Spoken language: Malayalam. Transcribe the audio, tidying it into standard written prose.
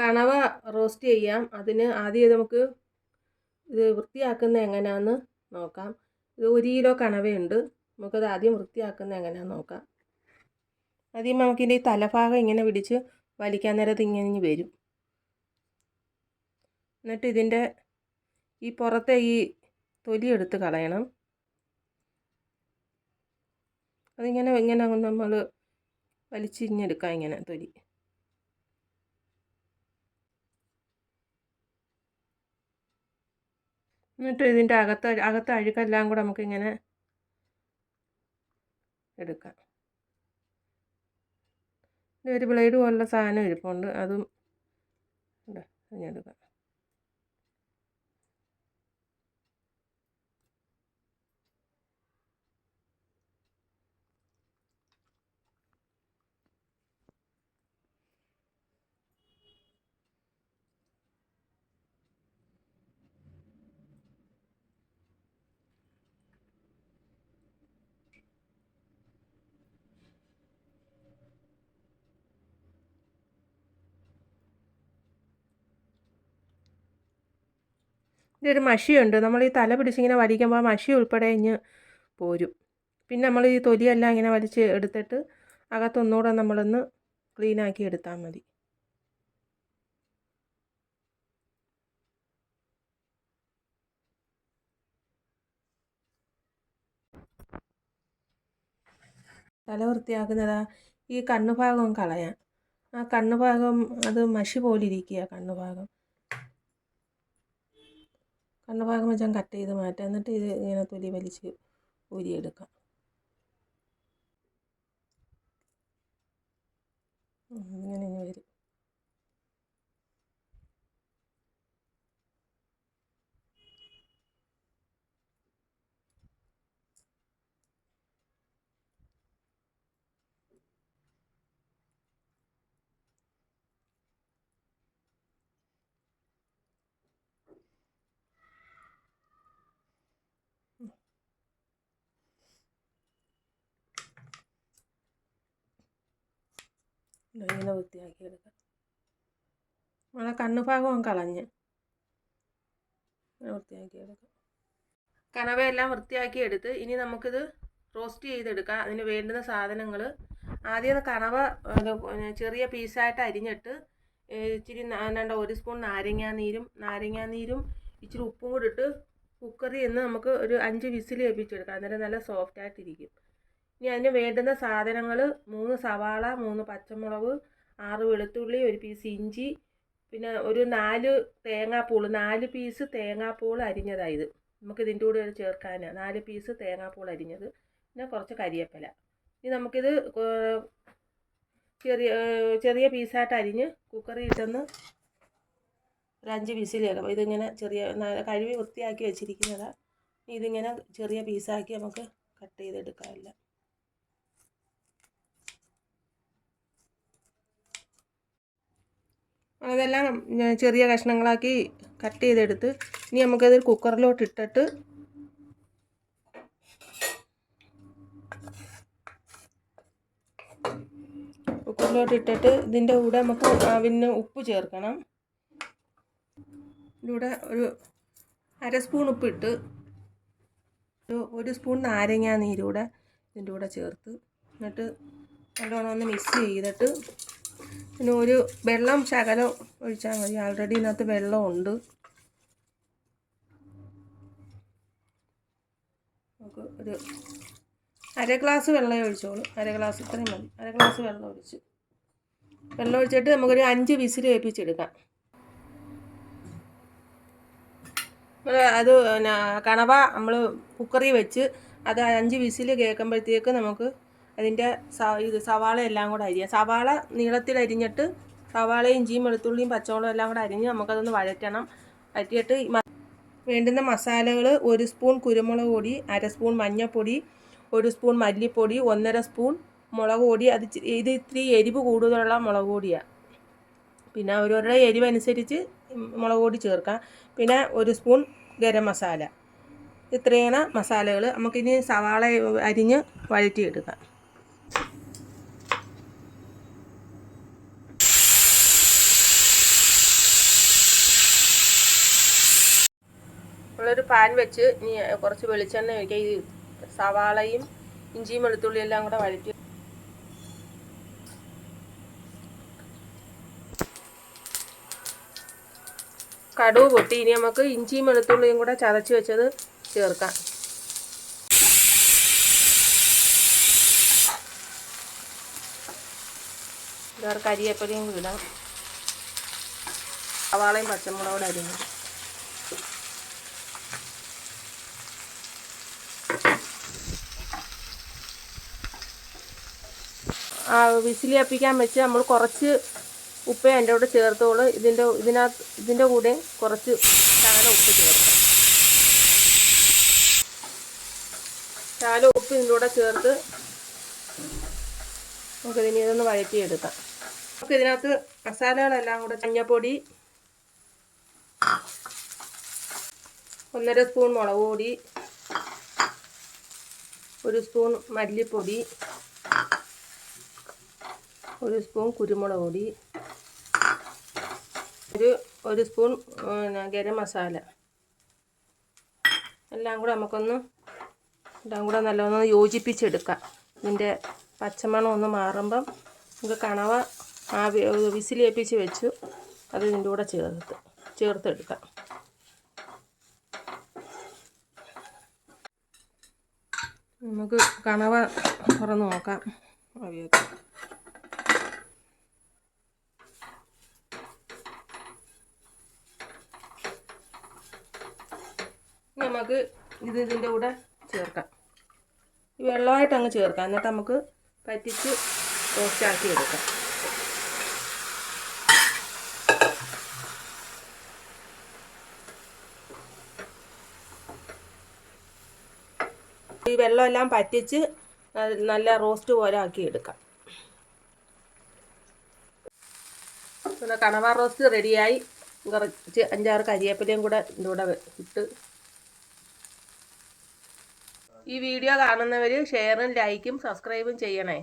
കണവ റോസ്റ്റ് ചെയ്യാം. അതിന് ആദ്യം നമുക്ക് ഇത് വൃത്തിയാക്കുന്നത് എങ്ങനെയാണെന്ന് നോക്കാം. ഇത് 1 കിലോ കണവയുണ്ട്. നമുക്കത് ആദ്യം വൃത്തിയാക്കുന്നത് എങ്ങനെയാണെന്ന് നോക്കാം. ആദ്യം നമുക്കിതിൻ്റെ ഈ തലഭാഗം ഇങ്ങനെ പിടിച്ച് വലിക്കാൻ നേരത്ത് ഇങ്ങനെ വരും. എന്നിട്ട് ഇതിൻ്റെ ഈ പുറത്തെ ഈ തൊലി എടുത്ത് കളയണം. അതിങ്ങനെ നമ്മൾ വലിച്ചിഞ്ഞെടുക്കാം ഇങ്ങനെ തൊലി. എന്നിട്ട് ഇതിൻ്റെ അകത്തെ അഴുക്കെല്ലാം കൂടെ നമുക്കിങ്ങനെ എടുക്കാം. ഒരു ബ്ലേഡ് പോലുള്ള സാധനം ഇരിപ്പുണ്ട്, അതും എടുക്കാം. ഇതൊരു മഷിയുണ്ട്. നമ്മൾ ഈ തല പിടിച്ചിങ്ങനെ വലിക്കുമ്പോൾ ആ മഷി ഉൾപ്പെടെ ഇഞ്ഞ് പോരും. പിന്നെ നമ്മൾ ഈ തൊലിയെല്ലാം ഇങ്ങനെ വലിച്ച് എടുത്തിട്ട് അകത്തൊന്നുകൂടെ നമ്മളൊന്ന് ക്ലീനാക്കി എടുത്താൽ മതി. തല വൃത്തിയാക്കുന്നതാ ഈ കണ്ണുഭാഗം കളയാൻ. ആ കണ്ണുഭാഗം അത് മഷി പോലെ ഇരിക്കുക. കണ്ണുഭാഗം വെച്ചാൽ കട്ട് ചെയ്ത് മാറ്റാം. എന്നിട്ട് ഇത് ഇങ്ങനെ തൊലി വലിച്ച് ഊരിയെടുക്കാം. ഇങ്ങനെ വരും. ഇങ്ങനെ വൃത്തിയാക്കി എടുക്കാം. നമ്മളെ കണ്ണുഭാഗം കളഞ്ഞ് വൃത്തിയാക്കി എടുക്കാം. കണവയെല്ലാം വൃത്തിയാക്കി എടുത്ത് ഇനി നമുക്കിത് റോസ്റ്റ് ചെയ്തെടുക്കാം. അതിന് വേണ്ടുന്ന സാധനങ്ങൾ ആദ്യം കണവ ചെറിയ പീസായിട്ട് അരിഞ്ഞിട്ട് ഇച്ചിരി 1 സ്പൂൺ നാരങ്ങാനീരും ഇച്ചിരി ഉപ്പും കൂടി ഇട്ട് കുക്കറിൽ നിന്ന് നമുക്ക് ഒരു 5 വിസിൽ വേപ്പിച്ചെടുക്കാം. അന്നേരം നല്ല സോഫ്റ്റായിട്ടിരിക്കും. ഇനി അതിന് വേണ്ടുന്ന സാധനങ്ങൾ 3 സവാള, 3 പച്ചമുളക്, 6 വെളുത്തുള്ളി, 1 പീസ് ഇഞ്ചി, പിന്നെ ഒരു 4 പീസ് തേങ്ങാപ്പൂൾ അരിഞ്ഞതായത് നമുക്ക് ഇതിൻ്റെ കൂടെ ചേർക്കാൻ. 4 പീസ് തേങ്ങാപ്പൂൾ അരിഞ്ഞത്, പിന്നെ കുറച്ച് കരിയേപ്പില. ഇനി നമുക്കിത് ചെറിയ പീസായിട്ട് അരിഞ്ഞ് കുക്കറിൽ ഇട്ടൊന്ന് ഒരു 5 വിസിൽ കേൾക്കാം. ഇതിങ്ങനെ കഴുകി വൃത്തിയാക്കി വെച്ചിരിക്കുന്നതാണ്. ഇതിങ്ങനെ ചെറിയ പീസാക്കി നമുക്ക് കട്ട് ചെയ്തെടുക്കാമില്ല. അതെല്ലാം ചെറിയ കഷ്ണങ്ങളാക്കി കട്ട് ചെയ്തെടുത്ത് ഇനി നമുക്കത് കുക്കറിലോട്ട് ഇട്ടിട്ട് ഇതിൻ്റെ കൂടെ നമുക്ക് ആവശ്യത്തിന് ഉപ്പ് ചേർക്കണം. ഇതിലൂടെ ഒരു 1/2 സ്പൂൺ ഉപ്പിട്ട് 1 സ്പൂൺ നാരങ്ങാനീരൂടെ ഇതിൻ്റെ കൂടെ ചേർത്ത് എന്നിട്ട് നല്ലോണം ഒന്ന് മിക്സ് ചെയ്തിട്ട് പിന്നെ ഒരു വെള്ളം ശകലം ഒഴിച്ചാൽ മതി. ആൾറെഡി ഇതിനകത്ത് വെള്ളമുണ്ട്. നമുക്ക് ഒരു 1/2 ഗ്ലാസ് വെള്ളം ഒഴിച്ചോളൂ. 1/2 ഗ്ലാസ് ഇത്രയും മതി. 1/2 ഗ്ലാസ് വെള്ളം ഒഴിച്ചിട്ട് നമുക്കൊരു 5 വിസിൽ വേപ്പിച്ചെടുക്കാം. അത് കണവ നമ്മൾ കുക്കറിൽ വെച്ച് അത് 5 വിസിൽ കേൾക്കുമ്പോഴത്തേക്ക് നമുക്ക് അതിൻ്റെ സവാള എല്ലാം കൂടെ അരിയാം. സവാള നീളത്തിൽ അരിഞ്ഞിട്ട് സവാളയും ഇഞ്ചിയും വെളുത്തുള്ളിയും പച്ചമുളകും എല്ലാം കൂടെ അരിഞ്ഞ് നമുക്കതൊന്ന് വഴറ്റിയിട്ട് വേണ്ടുന്ന മസാലകൾ 1 സ്പൂൺ കുരുമുളക് പൊടി, 1/2 സ്പൂൺ മഞ്ഞൾപ്പൊടി, 1 സ്പൂൺ മല്ലിപ്പൊടി, 1.5 സ്പൂൺ മുളക് പൊടി. ഇത് ഇത്തിരി എരിവ് കൂടുതലുള്ള മുളക് പൊടിയാണ്. പിന്നെ ഓരോരുടെ എരിവനുസരിച്ച് മുളക് പൊടി ചേർക്കാം. പിന്നെ 1 സ്പൂൺ ഗരം മസാല. ഇത്രയാണ് മസാലകൾ. നമുക്കിനി സവാള അരിഞ്ഞ് വഴറ്റിയെടുക്കാം. നമ്മളൊരു പാൻ വെച്ച് ഇനി കുറച്ച് വെളിച്ചെണ്ണ ഒഴിക്കുക. ഈ സവാളയും ഇഞ്ചിയും വെളുത്തുള്ളിയും എല്ലാം കൂടെ വഴറ്റി കടുക് പൊട്ടി. ഇനി നമുക്ക് ഇഞ്ചിയും വെളുത്തുള്ളിയും കൂടെ ചതച്ച് വെച്ചത് ചേർക്കാം. കരിയേപ്പിലയും കൂടി ഇടാം. സവാളയും പച്ചമുളകും അരിഞ്ഞു. വിസിൽ കപ്പിക്കാൻ വെച്ച് നമ്മൾ കുറച്ച് ഉപ്പേ അതിൻ്റെ കൂടെ ചേർത്തോളൂ. ഇതിൻ്റെ കൂടെ കുറച്ച് ശകലം ഉപ്പ് ചേർക്കാം. ശകലം ഉപ്പ് ഇതിൻ്റെ കൂടെ ചേർത്ത് നമുക്കിതിന് ഇതൊന്ന് വഴറ്റിയെടുക്കാം. നമുക്കിതിനകത്ത് മസാലകളെല്ലാം കൂടെ മഞ്ഞൾപ്പൊടി, 1.5 സ്പൂൺ മുളക് പൊടി, 1 സ്പൂൺ മല്ലിപ്പൊടി, 1 സ്പൂൺ കുരുമുളക് പൊടി, ഒരു സ്പൂൺ ഗരം മസാല എല്ലാം കൂടെ എല്ലാം കൂടെ നല്ലോണം യോജിപ്പിച്ചെടുക്കാം. ഇതിൻ്റെ പച്ചമണം ഒന്ന് മാറുമ്പം നമുക്ക് കണവ വിസിലേപ്പിച്ച് വെച്ചു അത് ഇതിൻ്റെ കൂടെ ചേർത്തെടുക്കാം. നമുക്ക് കണവ തുറന്ന് നോക്കാം. നമുക്ക് ഇതിൻ്റെ കൂടെ ചേർക്കാം. ഈ വെള്ളമായിട്ട് അങ്ങ് ചേർക്കാം. എന്നിട്ട് നമുക്ക് പറ്റിച്ച് റോസ്റ്റാക്കി എടുക്കാം. ഈ വെള്ളമെല്ലാം പറ്റിച്ച് നല്ല റോസ്റ്റ് പോലെ ആക്കി എടുക്കാം. പിന്നെ കണവ റോസ്റ്റ് റെഡിയായി. കുറച്ച് 5-6 കരിവേപ്പിലയും കൂടെ ഇതിൻ്റെ കൂടെ ഇട്ട്. ഈ വീഡിയോ കാണുന്നവർ ഷെയറും ലൈക്കും സബ്സ്ക്രൈബും ചെയ്യണേ.